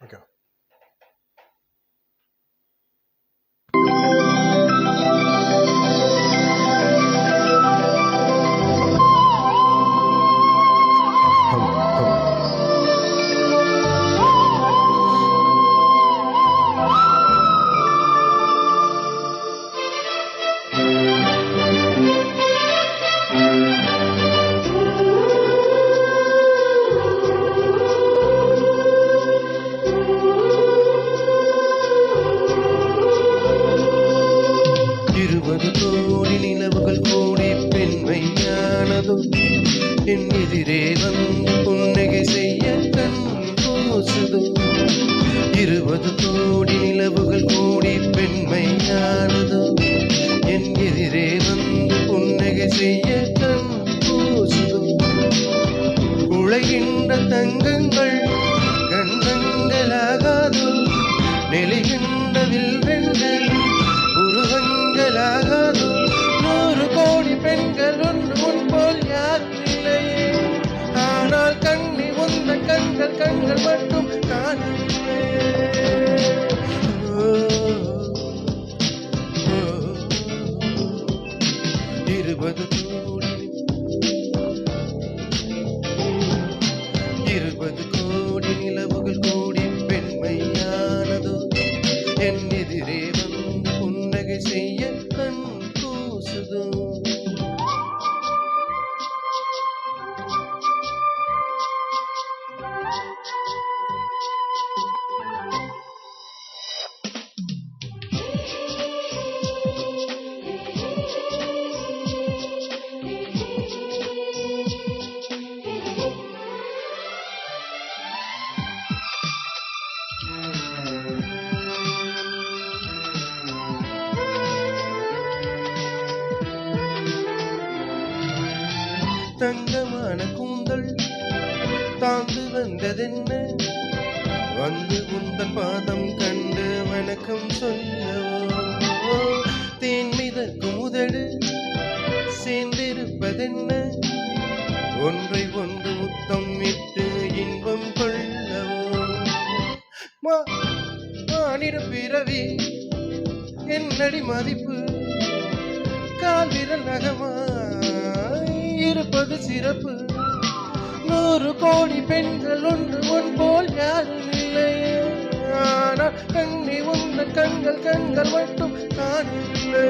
Okay. கோடி நிலவுகள் கூடி பெண்மையானதோ என் எதிரே வந்து புன்னகை செய்ய கண் கூசுதோ 20 கோடி நிலவுகள் கூடி பெண்மையானதோ என் எதிரே வந்து புன்னகை செய்ய கண் கூசுதோ உழைகின்ற தங்கங்கள் கண்டங்களாகாதோ நெளிகின்ற வில்வெண்கள் உருவங்களாகாதோ 100 கோடி பெண்கள் ஒன்று முன்போல் யாரும் இல்லையே ஆனால் கண்ணி உந்த கண்கள் கண்கள் மட்டும் காணவில்லை 20 கோடி நிலவுகள் கூடி பெண்மையானதோ என் எதிரே வந்து புன்னகை செய்ய கண் கூசுதோ தங்கமான கூந்தல் தாழ்ந்து வந்ததென்ன வந்து உந்தன் பாதம் கண்டு வணக்கம் சொல்லவோ தேன் மிதக்கும் உதடு சேர்ந்திருப்பதென்ன ஒன்றை ஒன்று முத்தம் விட்டு இன்பம் கொள்ளவோ மானிட பிறவி என்னடி மதிப்பு கால் விரல் நகமாய் இருப்பது சிறப்பு 100 கோடி பெண்கள் ஒன்று முன் போல் யாரும் இல்லையே ஆனால் கண்ணி உந்த கண்கள் கண்கள் மட்டும் காணவில்லை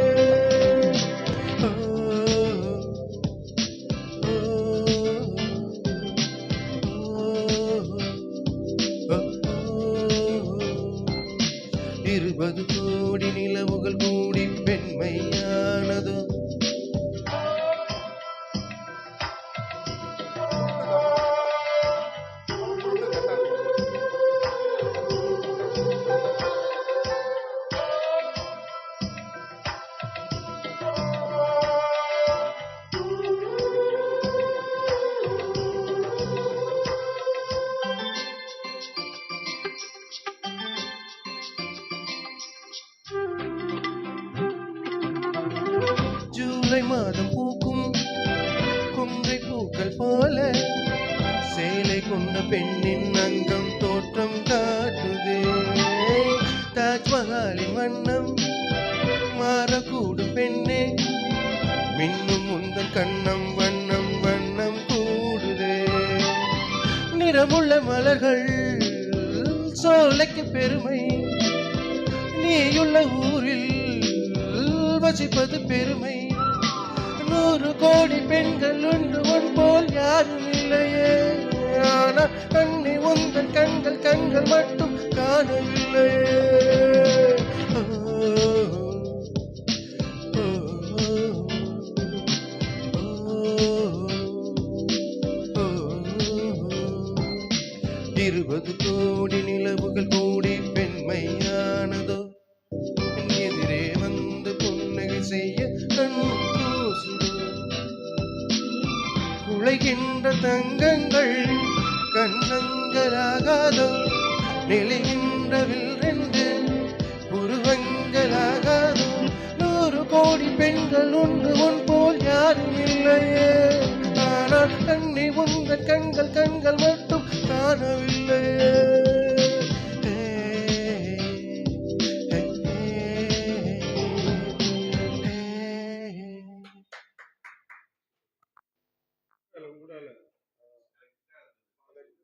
இருபது கோடி நிலவுகள் கூடி பெண்மையானதோ ஜூலை மாதம் பூக்கும் கொன்றை பூக்கள் போல சேலை கொண்ட பெண்ணின் அங்கம் தோற்றம் காட்டுதே தாஜ்மஹாலின் வண்ணம் மாறக்கூடும் பெண்ணே மின்னும் உந்தன் கண்ணம் வண்ணம் வண்ணம் கூடுதே நிறமுள்ள மலர்கள் சோலைக்கு பெருமை நீயுள்ள ஊரில் வசிப்பது பெருமை 100 கோடி பெண்கள் ஒன்று ஒன் போல் யாரும் இல்லையே ஆனால் கண்ணி உந்தன் கண்கள் கண்கள் மட்டும் காணவில்லையே இருபது கோடி நிலவுகள் கூடி பெண்மையானதோ எதிரே வந்து புன்னகை செய்ய கண் கூசுதோ உழைகின்ற தங்கங்கள் கண்ணங்களாகாதோ நெளிகின்ற வில்ரென்று உருவங்களாகாதோ 100 கோடி பெண்கள் ஒன்று முன் போல் யாரும் இல்லையே ஆனால் கண்ணி உங்கள் கண்கள் கண்கள் மட்டும் காணவில்லையே உடல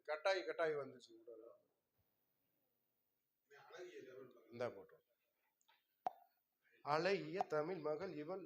கட்டாய் கட்டாய் வந்துச்சு உடல. இந்த போட்டோம். அழகிய தமிழ் மகள் இவள்